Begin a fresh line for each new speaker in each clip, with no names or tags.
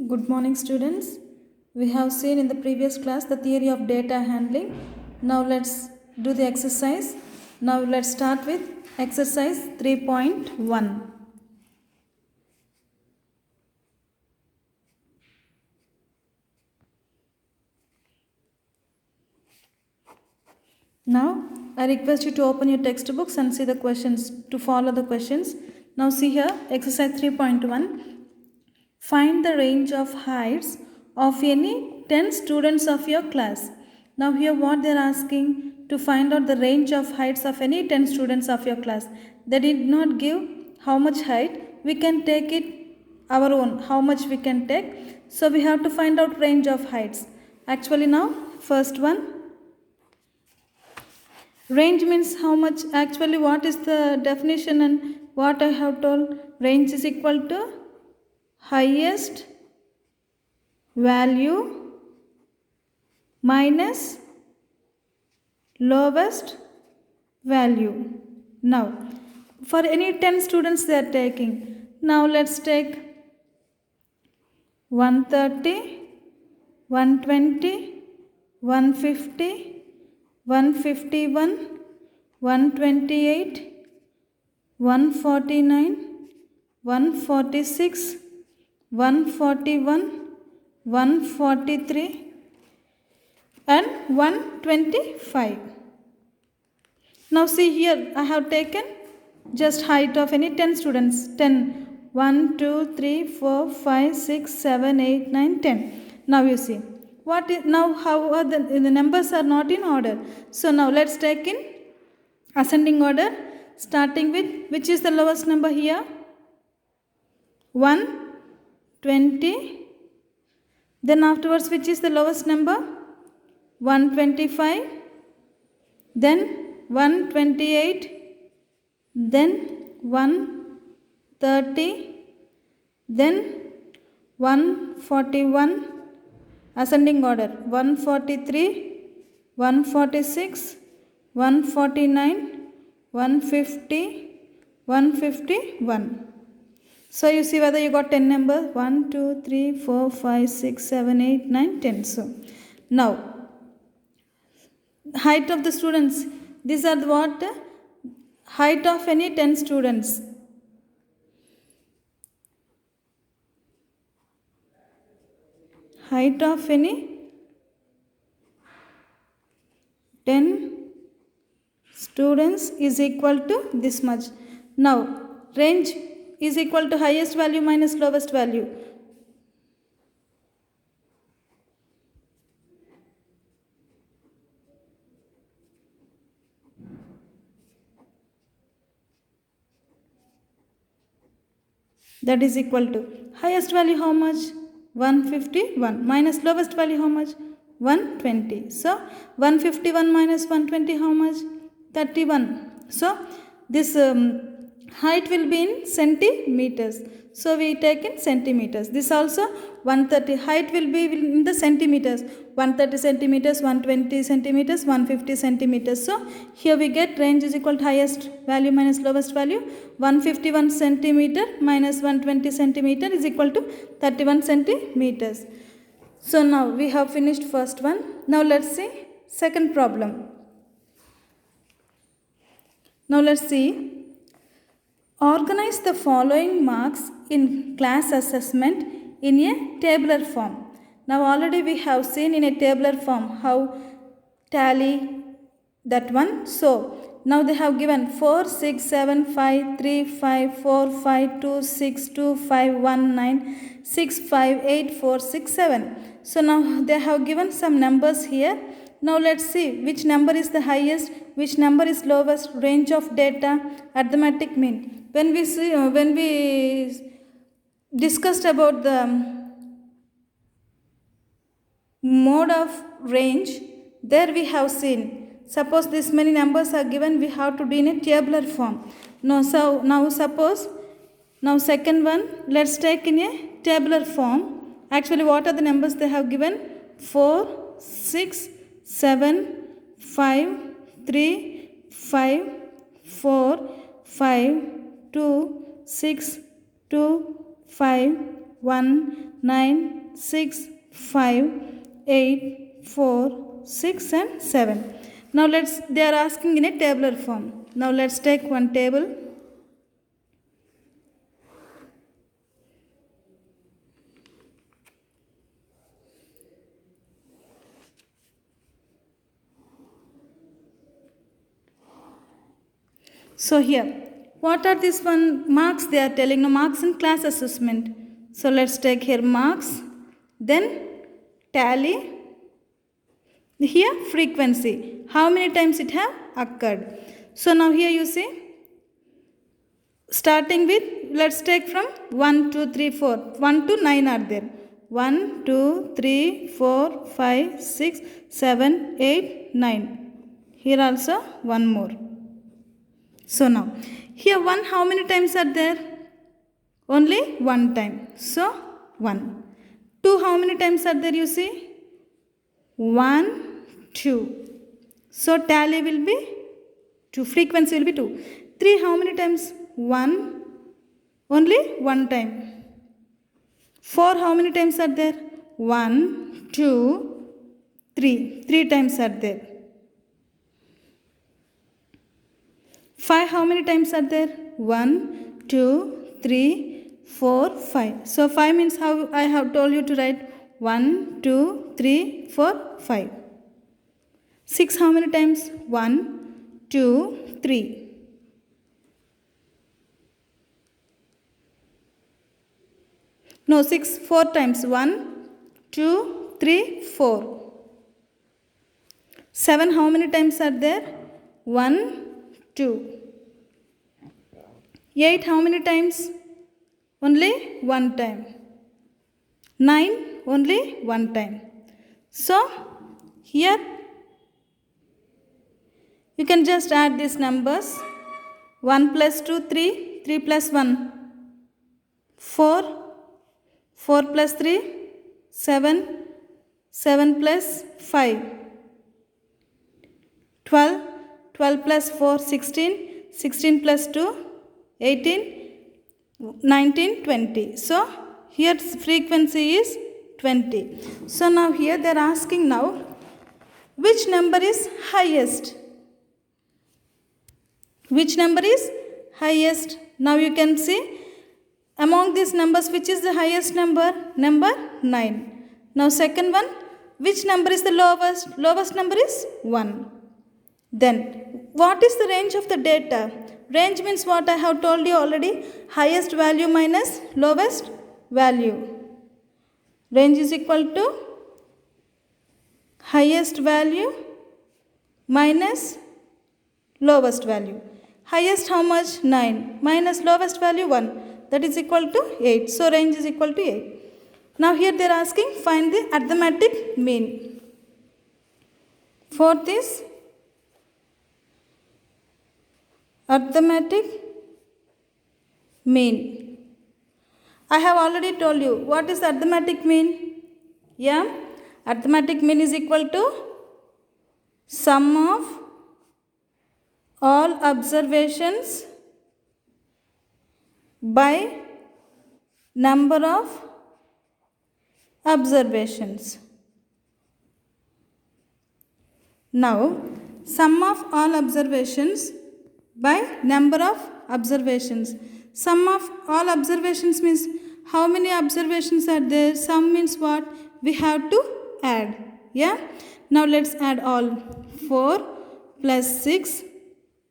Good morning, students. We have seen in the previous class the theory of data handling. Now let's do the exercise. Now let's start with exercise 3.1. Now I request you to open your textbooks and see the questions to follow the questions. Now see here, exercise 3.1. Find the range of heights of any 10 students of your class. Now here what they are asking to find out the range of heights of any 10 students of your class. They did not give how much height. We can take it our own, how much we can take. So we have to find out range of heights. Actually now first one. Range means how much, actually what is the definition and what I have told. Range is equal to highest value minus lowest value. Now, for any 10 students they are taking. Now let's take 130, 120, 150, 151, 128, 149, 146, 141, 143 and 125. Now see here, I have taken just height of any 10 students. 10. 1, 2, 3, 4, 5, 6, 7, 8, 9, 10. Now you see. What is, now how are the numbers are not in order. So now let's take in ascending order, starting with which is the lowest number here? 120. Then afterwards which is the lowest number? 125. Then 128. Then 130. Then 141. Ascending order 143, 146, 149, 150, 151. So you see whether you got 10 numbers. 1, 2, 3, 4, 5, 6, 7, 8, 9, 10. So now height of the students. These are the what? Height of any 10 students. Height of any 10 students is equal to this much. Now range is equal to highest value minus lowest value. That is equal to highest value how much? 151 minus lowest value how much? 120. So 151 minus 120 how much? 31. So this height will be in centimeters. So we take in centimeters. This also 130. Height will be in the centimeters. 130 centimeters, 120 centimeters, 150 centimeters. So here we get range is equal to highest value minus lowest value. 151 centimeter minus 120 centimeter is equal to 31 centimeters. So now we have finished first one. Now let's see second problem. Now let's see. Organize the following marks in class assessment in a tabular form. Now already we have seen in a tabular form how tally that one. So now they have given 4, 6, 7, 5, 3, 5, 4, 5, 2, 6, 2, 5, 1, 9, 6, 5, 8, 4, 6, 7. So now they have given some numbers here. Now let's see which number is the highest, which number is lowest, range of data, arithmetic mean. When we discussed about the mode of range, there we have seen, suppose this many numbers are given, we have to do in a tabular form. Now suppose, now second one, let's take in a tabular form. Actually what are the numbers they have given? 4, 6, 7, 5, 3, 5, 4, 5, 2, 6, 2, 5, 1, 9, 6, 5, 8, 4, 6 and 7. Now they are asking in a tabular form. Now let's take one table. So here, what are these marks they are telling? No, marks in class assessment. So let's take here marks, then tally, here frequency, how many times it have occurred. So now here you see, starting with, let's take from 1, 2, 3, 4, 1 to 9 are there. 1, 2, 3, 4, 5, 6, 7, 8, 9. Here also one more. So now, here 1 how many times are there? Only one time. So 1. 2 how many times are there you see? 1, 2. So tally will be 2. Frequency will be 2. 3 how many times? 1. Only one time. 4 how many times are there? 1, 2, 3. 3 times are there. 5 how many times are there? 1, 2, 3, 4, 5. So 5 means how I have told you to write 1, 2, 3, 4, 5. 6 how many times? 1, 2, 3. No, 6 4 times. 1, 2, 3, 4. 7 how many times are there? 1, 2. 8 how many times? Only one time. 9 only one time. So here you can just add these numbers. 1 plus 2, 3, 3 plus 1, 4, 4 plus 3, 7, 7 plus 5, 12, 12 plus 4, 16, 16 plus 2, 18, 19, 20. So here frequency is 20. So now here they are asking now which number is highest? Which number is highest? Now you can see among these numbers which is the highest number? Number 9. Now second one, which number is the lowest? Lowest number is 1. Then what is the range of the data? Range means what I have told you already, highest value minus lowest value. Range is equal to highest value minus lowest value. Highest how much? 9 minus lowest value 1, that is equal to 8. So range is equal to 8. Now here they are asking find the arithmetic mean. Fourth is arithmetic mean. I have already told you what is arithmetic mean. Yeah, arithmetic mean is equal to sum of all observations by number of observations. Now, sum of all observations by number of observations. Sum of all observations means how many observations are there? Sum means what? We have to add. Yeah. Now let's add all. 4 plus 6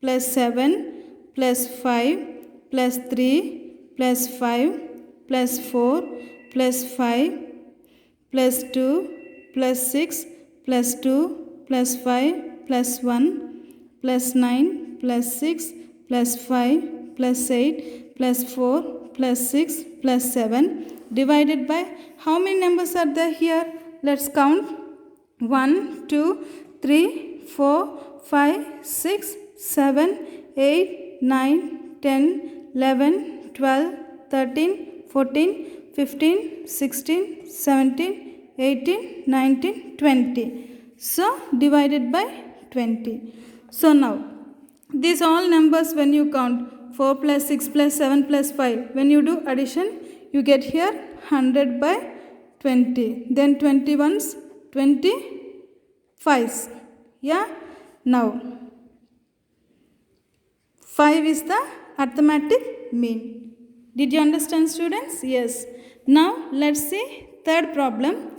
plus 7 plus 5 plus 3 plus 5 plus 4 plus 5 plus 2 plus 6 plus 2 plus 5 plus 1 plus 9 plus 6 plus 5 plus 8 plus 4 plus 6 plus 7 divided by how many numbers are there here? Let's count. 1, 2, 3, 4, 5, 6, 7, 8, 9, 10, 11, 12, 13, 14, 15, 16, 17, 18, 19, 20. So divided by 20. So now these all numbers when you count 4 plus 6 plus 7 plus 5, when you do addition, you get here 100 by 20. Then 21s, 25s. Yeah. Now 5 is the arithmetic mean. Did you understand, students? Yes. Now let's see third problem.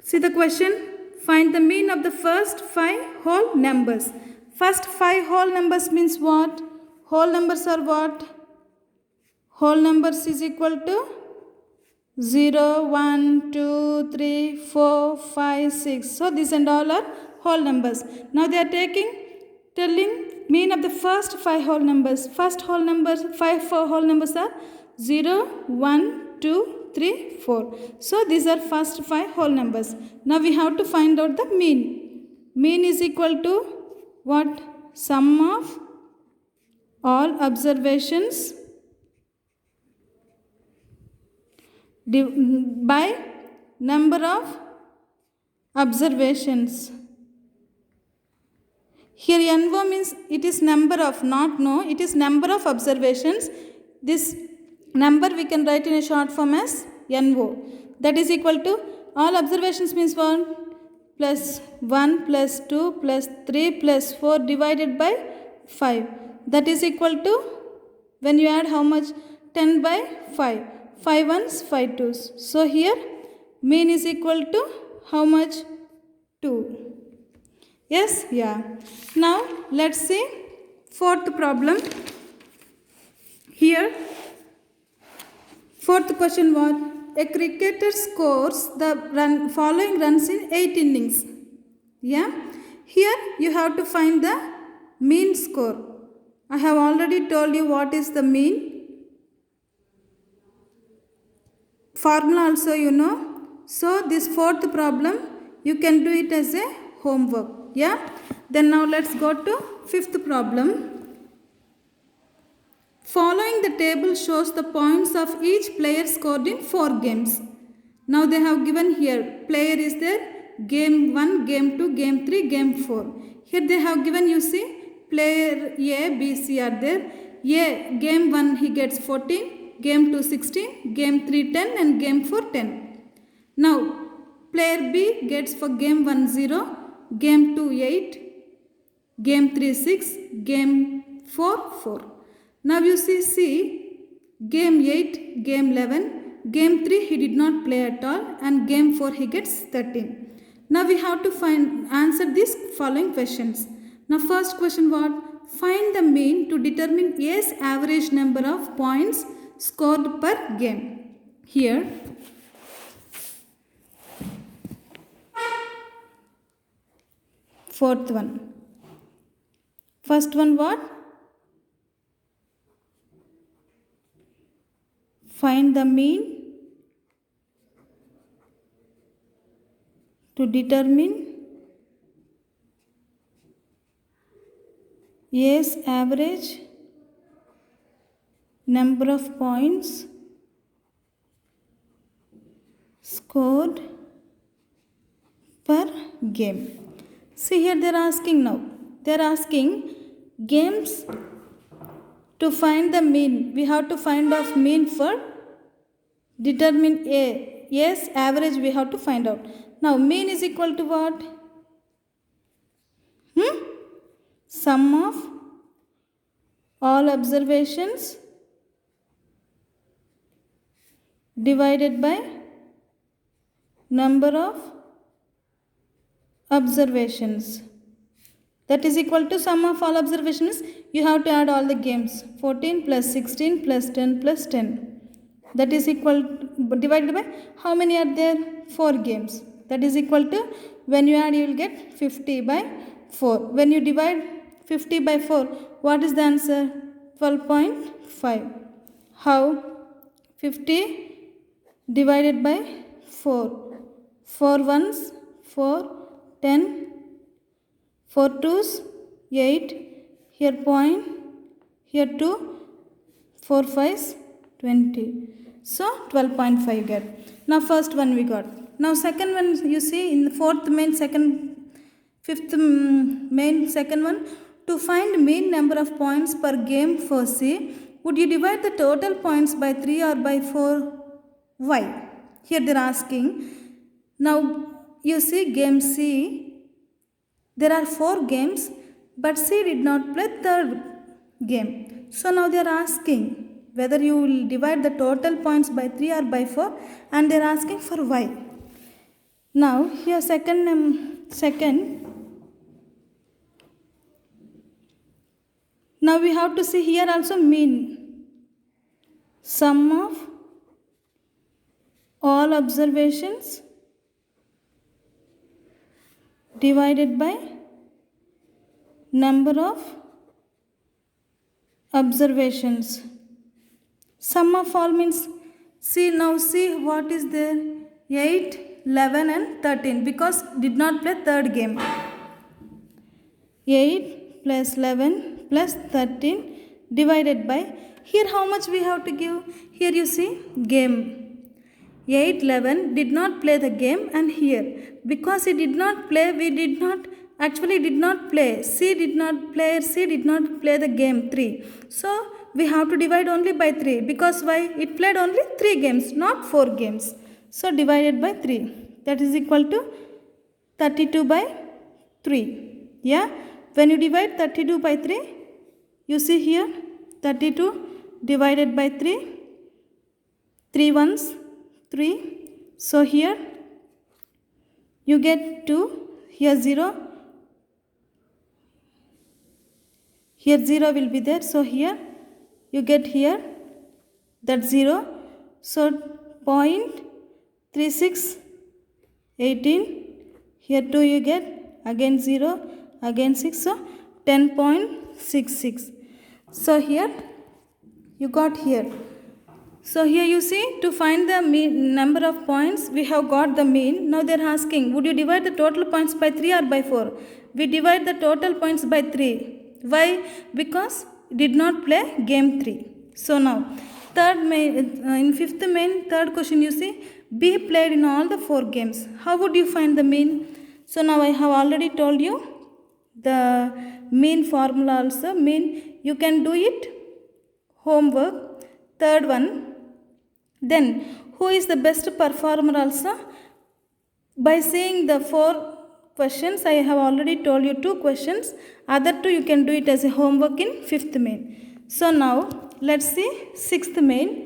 See the question. Find the mean of the first 5 whole numbers. First 5 whole numbers means what? Whole numbers are what? Whole numbers is equal to 0, 1, 2, 3, 4, 5, 6. So these and all are whole numbers. Now they are telling mean of the first 5 whole numbers. First whole numbers, 5 whole numbers are 0, 1, 2, 3, 4. So these are first 5 whole numbers. Now we have to find out the mean. Mean is equal to what? Sum of all observations by number of observations. Here NO means it is number of, not no, it is number of observations. This number we can write in a short form as NO. That is equal to all observations means 1 plus 1 plus 2 plus 3 plus 4 divided by 5. That is equal to, when you add how much? 10 by 5. 5 ones, 5 twos. So here mean is equal to how much? 2. Yes? Yeah. Now let's see fourth problem. Here, fourth question was, a cricketer scores the following runs in 8 innings. Yeah. Here you have to find the mean score. I have already told you what is the mean. Formula also you know. So this fourth problem you can do it as a homework. Yeah. Then now let's go to fifth problem. Following the table shows the points of each player scored in 4 games. Now they have given here player is there, game 1, game 2, game 3, game 4. Here they have given, you see, player A, B, C are there. A, game 1 he gets 14, game 2 16, game 3 10 and game 4 10. Now player B gets for game 1 0, game 2 8, game 3 6, game 4 4. Now you see game 8, game 11, game 3 he did not play at all and game 4 he gets 13. Now we have to answer these following questions. Now first question what? Find the mean to determine A's average number of points scored per game. Here fourth one. First one what? Find the mean to determine A's average number of points scored per game. See here they are asking now. They are asking games. To find the mean, we have to find of mean for determine A. Yes, average we have to find out. Now mean is equal to what? Sum of all observations divided by number of observations. That is equal to sum of all observations. You have to add all the games. 14 plus 16 plus 10 plus 10. That is equal to, divided by how many are there? 4 games. That is equal to, when you add you will get 50 by 4. When you divide 50 by 4, what is the answer? 12.5. How? 50 divided by 4. 4 ones, 4, 10. 4 twos, 8, here point, here 2, 4 fives, 20. So 12.5 get. Now first one we got. Now second one you see in the fourth main, fifth main second one. To find mean number of points per game for C, would you divide the total points by 3 or by 4? why. Here they are asking, now you see game C, there are 4 games, but C did not play third game. So now they are asking whether you will divide the total points by 3 or by 4, and they are asking for why. Now here second, now we have to see here also mean. Sum of all observations divided by number of observations. Sum of all means, see what is there, 8, 11 and 13, because did not play third game. 8 plus 11 plus 13 divided by, here how much we have to give, here you see game. 8, 11 did not play the game, and here because he did not play, we did not play. C did not play the game 3. So we have to divide only by 3, because why? It played only 3 games, not 4 games. So divided by 3, that is equal to 32 by 3. Yeah, when you divide 32 by 3, you see here 32 divided by 3, 3 ones 3. So here you get 2, here 0, here 0 will be there. So here you get here that 0. So 0.36 18, here 2 you get, again 0, again 6, so 10.66. So here you got here. So here you see, to find the mean number of points, we have got the mean. Now they are asking, would you divide the total points by 3 or by 4? We divide the total points by 3. Why? Because did not play game 3. So now in fifth main, third question you see, B played in all the 4 games. How would you find the mean? So now I have already told you the mean formula also. Mean, you can do it homework. Third one, then who is the best performer also? By seeing the 4 questions, I have already told you 2 questions. Other 2 you can do it as a homework in fifth main. So now let's see sixth main.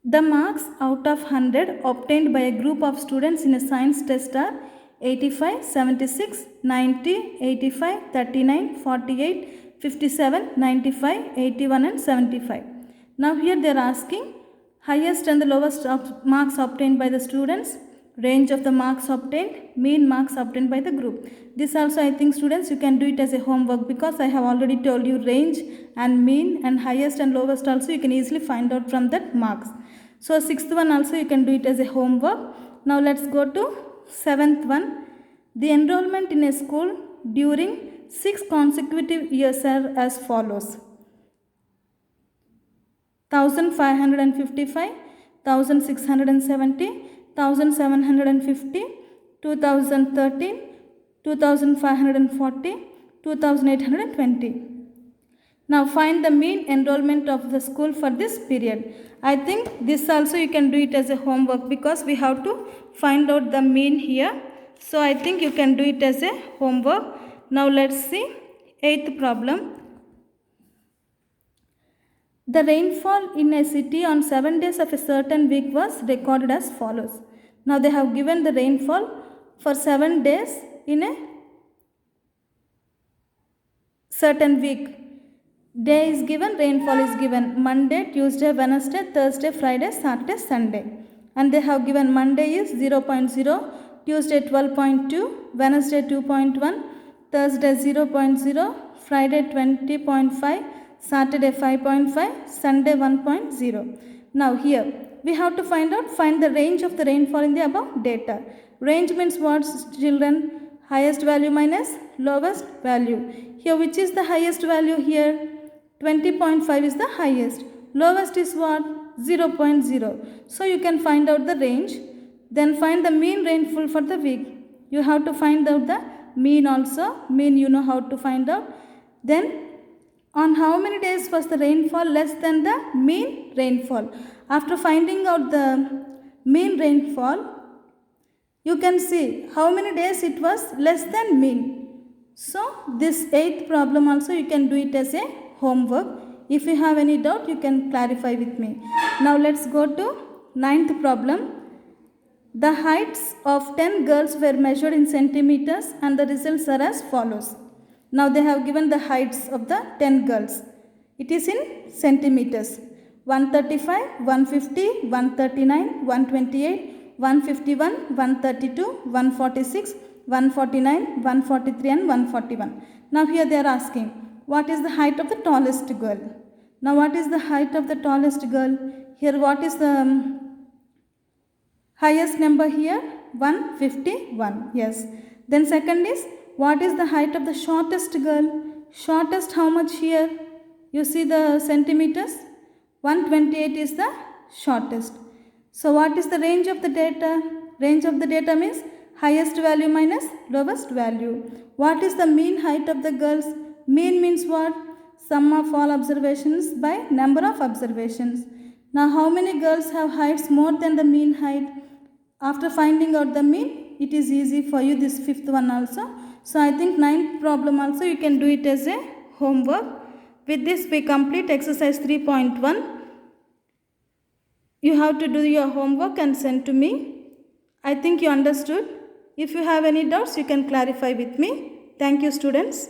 The marks out of 100 obtained by a group of students in a science test are 85, 76, 90, 85, 39, 48, 57, 95, 81 and 75. Now here they are asking highest and the lowest marks obtained by the students, range of the marks obtained, mean marks obtained by the group. This also I think students you can do it as a homework, because I have already told you range and mean and highest and lowest also you can easily find out from that marks. So sixth one also you can do it as a homework. Now let's go to seventh one. The enrollment in a school during 6 consecutive years are as follows: 1555, 1670, 1750, 2013, 2540, 2820. Now find the mean enrollment of the school for this period. I think this also you can do it as a homework, because we have to find out the mean here. So I think you can do it as a homework. Now let's see eighth problem. The rainfall in a city on 7 days of a certain week was recorded as follows. Now they have given the rainfall for 7 days in a certain week. Day is given, rainfall is given Monday, Tuesday, Wednesday, Thursday, Friday, Saturday, Sunday. And they have given Monday is 0.0, Tuesday 12.2, Wednesday 2.1, Thursday 0.0, Friday 20.5, Saturday 5.5, Sunday 1.0. Now here we have to find the range of the rainfall in the above data. Range means what, children? Highest value minus lowest value. Here which is the highest value here? 20.5 is the highest. Lowest is what? 0.0. So you can find out the range. Then find the mean rainfall for the week. You have to find out the mean also. Mean you know how to find out. Then On how many days was the rainfall less than the mean rainfall? After finding out the mean rainfall, you can see how many days it was less than mean. So this 8th problem also you can do it as a homework. If you have any doubt, you can clarify with me. Now let's go to 9th problem. The heights of 10 girls were measured in centimeters and the results are as follows. Now they have given the heights of the 10 girls. It is in centimeters. 135, 150, 139, 128, 151, 132, 146, 149, 143 and 141. Now here they are asking, what is the height of the tallest girl? Now what is the height of the tallest girl? Here what is the highest number here? 151. Yes. Then second is, what is the height of the shortest girl? Shortest how much here? You see the centimeters? 128 is the shortest. So what is the range of the data? Range of the data means highest value minus lowest value. What is the mean height of the girls? Mean means what? Sum of all observations by number of observations. Now how many girls have heights more than the mean height? After finding out the mean, it is easy for you, this 5th one also. So I think 9th problem also you can do it as a homework. With this we complete exercise 3.1. You have to do your homework and send to me. I think you understood. If you have any doubts, you can clarify with me. Thank you, students.